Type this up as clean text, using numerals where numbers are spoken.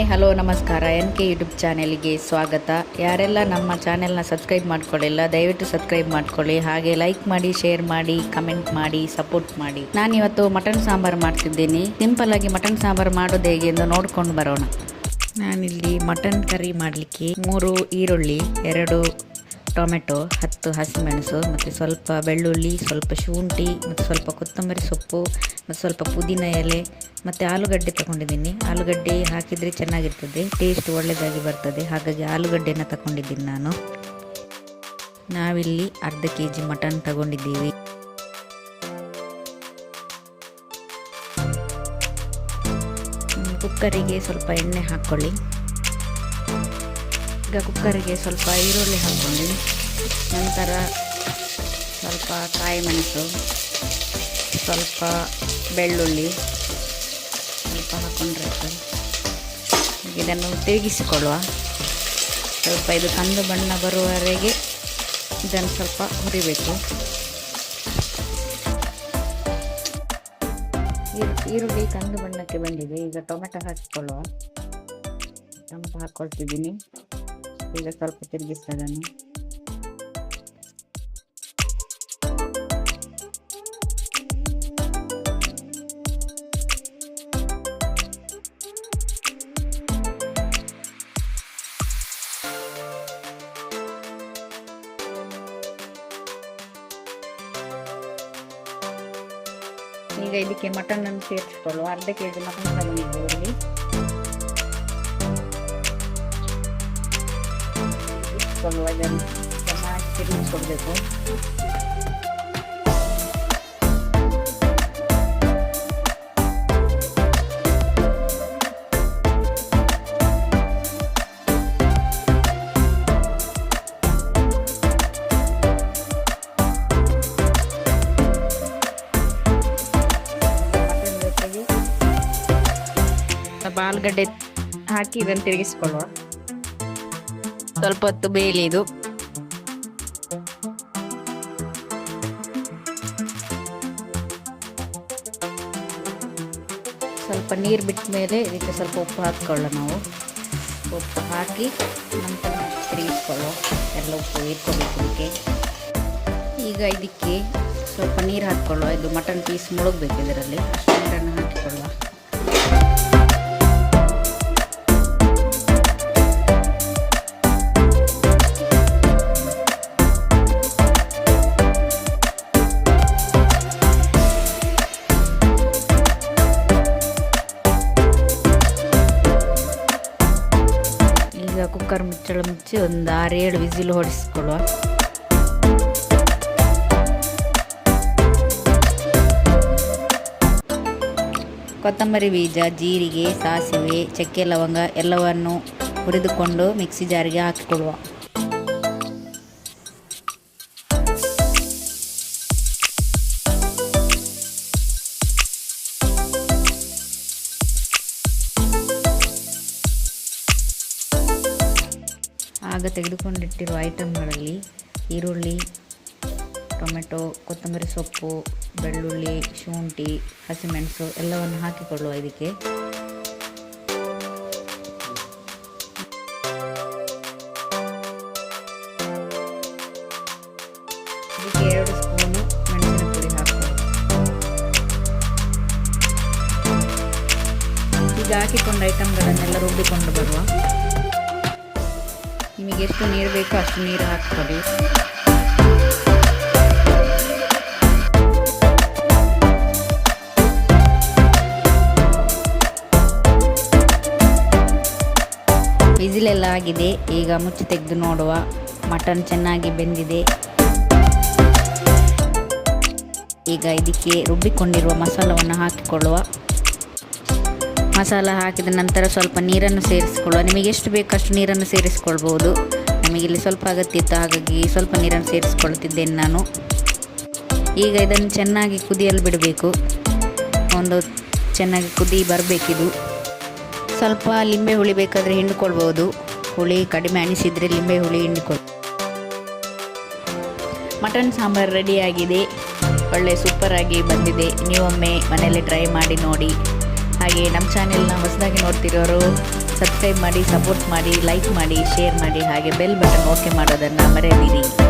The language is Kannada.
ಹಲೋ ನಮಸ್ಕಾರ. NK ಯೂಟ್ಯೂಬ್ ಚಾನೆಲ್ಗೆ ಸ್ವಾಗತ. ಯಾರೆಲ್ಲ ನಮ್ಮ ಚಾನೆಲ್ನ ಸಬ್ಸ್ಕ್ರೈಬ್ ಮಾಡ್ಕೊಳ್ಳಿಲ್ಲ ದಯವಿಟ್ಟು ಸಬ್ಸ್ಕ್ರೈಬ್ ಮಾಡ್ಕೊಳ್ಳಿ, ಹಾಗೆ ಲೈಕ್ ಮಾಡಿ, ಶೇರ್ ಮಾಡಿ, ಕಮೆಂಟ್ ಮಾಡಿ, ಸಪೋರ್ಟ್ ಮಾಡಿ. ನಾನಿವತ್ತು ಮಟನ್ ಸಾಂಬಾರು ಮಾಡ್ತಿದ್ದೀನಿ. ಸಿಂಪಲ್ ಆಗಿ ಮಟನ್ ಸಾಂಬಾರು ಮಾಡೋದು ಹೇಗೆ ಎಂದು ನೋಡ್ಕೊಂಡು ಬರೋಣ. ನಾನಿಲ್ಲಿ ಮಟನ್ ಕರಿ ಮಾಡಲಿಕ್ಕೆ 3 ಈರುಳ್ಳಿ, 2 ಟೊಮೆಟೊ, 10 ಹಸಿಮೆಣಸು ಮತ್ತು ಸ್ವಲ್ಪ ಬೆಳ್ಳುಳ್ಳಿ, ಸ್ವಲ್ಪ ಶುಂಠಿ ಮತ್ತು ಸ್ವಲ್ಪ ಕೊತ್ತಂಬರಿ ಸೊಪ್ಪು ಮತ್ತು ಸ್ವಲ್ಪ ಪುದೀನ ಎಲೆ ಮತ್ತು ಆಲೂಗಡ್ಡೆ ತಗೊಂಡಿದ್ದೀನಿ. ಆಲೂಗಡ್ಡೆ ಹಾಕಿದರೆ ಚೆನ್ನಾಗಿರ್ತದೆ, ಟೇಸ್ಟ್ ಒಳ್ಳೆಯದಾಗಿ ಬರ್ತದೆ, ಹಾಗಾಗಿ ಆಲೂಗಡ್ಡೆನ ತಗೊಂಡಿದ್ದೀನಿ ನಾನು. ನಾವಿಲ್ಲಿ ಅರ್ಧ kg ಮಟನ್ ತಗೊಂಡಿದ್ದೀವಿ. ಕುಕ್ಕರಿಗೆ ಸ್ವಲ್ಪ ಎಣ್ಣೆ ಹಾಕ್ಕೊಳ್ಳಿ. ಈಗ ಕುಕ್ಕರಿಗೆ ಸ್ವಲ್ಪ ಈರುಳ್ಳಿ ಹಾಕ್ಕೊಳ್ಳಿ, ನಂತರ ಸ್ವಲ್ಪ ಕಾಯಿ ಮೆಣಸು, ಸ್ವಲ್ಪ ಬೆಳ್ಳುಳ್ಳಿ ಸ್ವಲ್ಪ ಹಾಕ್ಕೊಂಡ್ರೆ ಇದನ್ನು ತಿರುಗಿಸಿಕೊಳ್ಳುವ. ಸ್ವಲ್ಪ ಇದು ಕಂದು ಬಣ್ಣ ಬರುವವರೆಗೆ ಇದನ್ನು ಸ್ವಲ್ಪ ಹುರಿಬೇಕು. ಈರುಳ್ಳಿ ಕಂದು ಬಣ್ಣಕ್ಕೆ ಬಂದಿದೆ. ಈಗ ಟೊಮೆಟೊ ಹಾಕಿಕೊಳ್ಳುವ. ಟೊಮೆಟೊ ಹಾಕ್ಕೊಳ್ತಿದ್ದೀನಿ. ಈಗ ಸ್ವಲ್ಪ ತಿರುಗಿಸೋದನ್ನು. ಈಗ ಇದಕ್ಕೆ ಮಟನ್ ಅನ್ನು ಸೇರಿಸಿಕೊಳ್ಳುವ. ಅರ್ಧ kg ಮಟನ್ ತಗೊಂಡಿದ್ದೇವೆ. ಇಲ್ಲಿ ಇದನ್ನು ಚೆನ್ನಾಗಿ ತಿರುಗಿಸ್ಕೊಳ್ಬೇಕು. ಆಲೂಗಡ್ಡೆ ಹಾಕಿ ಇದನ್ನು ತಿರುಗಿಸಿಕೊಳ್ಳುವ. ಸ್ವಲ್ಪ ಹೊತ್ತು ಬೇಯಲಿ ಇದು. ಸ್ವಲ್ಪ ನೀರು ಬಿಟ್ಟ ಮೇಲೆ ಇದಕ್ಕೆ ಸ್ವಲ್ಪ ಉಪ್ಪು ಹಾಕ್ಕೊಳ್ಳೋ. ನಾವು ಉಪ್ಪು ಹಾಕಿ ನಂತರ ತಿರುಗಿಸ್ಕೊಳ್ಳೋ. ಎಲ್ಲ ಉಪ್ಪು ಇಟ್ಕೊಬೇಕು ಇದಕ್ಕೆ. ಈಗ ಇದಕ್ಕೆ ಸ್ವಲ್ಪ ನೀರು ಹಾಕ್ಕೊಳ್ಳುವ. ಇದು ಮಟನ್ ಪೀಸ್ ಮುಳುಗಬೇಕು ಇದರಲ್ಲಿ, ಅಷ್ಟು ನೀರನ್ನು ಹಾಕಿಕೊಳ್ಳುವ. ಈಗ ಕುಕ್ಕರ್ ಮುಚ್ಚಳ ಮುಚ್ಚಿ ಒಂದು 6-7 ವಿಸಿಲ್ ಹೊಡಿಸ್ಕೊಳ್ಳುವ. ಕೊತ್ತಂಬರಿ ಬೀಜ, ಜೀರಿಗೆ, ಸಾಸಿವೆ, ಚಕ್ಕೆ, ಲವಂಗ ಎಲ್ಲವನ್ನು ಹುರಿದುಕೊಂಡು ಮಿಕ್ಸಿ ಜಾರಿಗೆ ಹಾಕಿಕೊಳ್ಳುವ. ಆಗ ತೆಗೆದುಕೊಂಡಿಟ್ಟಿರುವ ಐಟಮ್ಗಳಲ್ಲಿ ಈರುಳ್ಳಿ, ಟೊಮೆಟೊ, ಕೊತ್ತಂಬರಿ ಸೊಪ್ಪು, ಬೆಳ್ಳುಳ್ಳಿ, ಶುಂಠಿ, ಹಸಿಮೆಣಸು ಎಲ್ಲವನ್ನು ಹಾಕಿಕೊಳ್ಳುವ. ಇದಕ್ಕೆ ಇದಕ್ಕೆ 2 ಸ್ಪೂನು ಮೆಣಸಿನ ಪುಡಿ ಹಾಕೊಳ್ಳಿ. ಈಗ ಹಾಕಿಕೊಂಡ ಐಟಮ್ಗಳನ್ನೆಲ್ಲ ರುಬ್ಬಿಕೊಂಡು ಬರುವ. ನಿಮಗೆ ಎಷ್ಟು ನೀರು ಬೇಕೋ ಅಷ್ಟು ನೀರು ಹಾಕ್ಕೊಳ್ಳಿ. ವಿಸಿಲೆಲ್ಲ ಆಗಿದೆ. ಈಗ ಮುಚ್ಚಿ ತೆಗೆದು ನೋಡುವ. ಮಟನ್ ಚೆನ್ನಾಗಿ ಬೆಂದಿದೆ. ಈಗ ಇದಕ್ಕೆ ರುಬ್ಬಿಕೊಂಡಿರುವ ಮಸಾಲವನ್ನು ಹಾಕಿಕೊಳ್ಳುವ. ಮಸಾಲ ಹಾಕಿದ ನಂತರ ಸ್ವಲ್ಪ ನೀರನ್ನು ಸೇರಿಸಿಕೊಳ್ಳುವ. ನಿಮಗೆ ಎಷ್ಟು ಬೇಕಷ್ಟು ನೀರನ್ನು ಸೇರಿಸಿಕೊಳ್ಬೋದು. ನಮಗಿಲ್ಲಿ ಸ್ವಲ್ಪ ಅಗತ್ಯ ಇತ್ತು, ಹಾಗಾಗಿ ಸ್ವಲ್ಪ ನೀರನ್ನು ಸೇರಿಸ್ಕೊಳ್ತಿದ್ದೇನೆ ನಾನು. ಈಗ ಇದನ್ನು ಚೆನ್ನಾಗಿ ಕುದಿಯಲು ಬಿಡಬೇಕು. ಒಂದು ಚೆನ್ನಾಗಿ ಕುದಿ ಬರಬೇಕಿದು. ಸ್ವಲ್ಪ ಲಿಂಬೆ ಹುಳಿ ಬೇಕಾದರೆ ಹಿಂಡಿಕೊಳ್ಬೋದು. ಹುಳಿ ಕಡಿಮೆ ಅನಿಸಿದರೆ ಲಿಂಬೆ ಹುಳಿ ಹಿಂಡಿಕೊಳ್ಳಿ. ಮಟನ್ ಸಾಂಬಾರು ರೆಡಿಯಾಗಿದೆ. ಒಳ್ಳೆ ಸೂಪರಾಗಿ ಬಂದಿದೆ. ನೀವೊಮ್ಮೆ ಮನೆಯಲ್ಲಿ ಟ್ರೈ ಮಾಡಿ ನೋಡಿ. ಹಾಗೆ ನಮ್ಮ ಚಾನೆಲ್ನ ಹೊಸದಾಗಿ ನೋಡ್ತಿರೋರು ಸಬ್ಸ್ಕ್ರೈಬ್ ಮಾಡಿ, ಸಪೋರ್ಟ್ ಮಾಡಿ, ಲೈಕ್ ಮಾಡಿ, ಶೇರ್ ಮಾಡಿ, ಹಾಗೆ ಬೆಲ್ ಬಟನ್ ಓಕೆ ಮಾಡೋದನ್ನು ಮರೆಯದಿರಿ.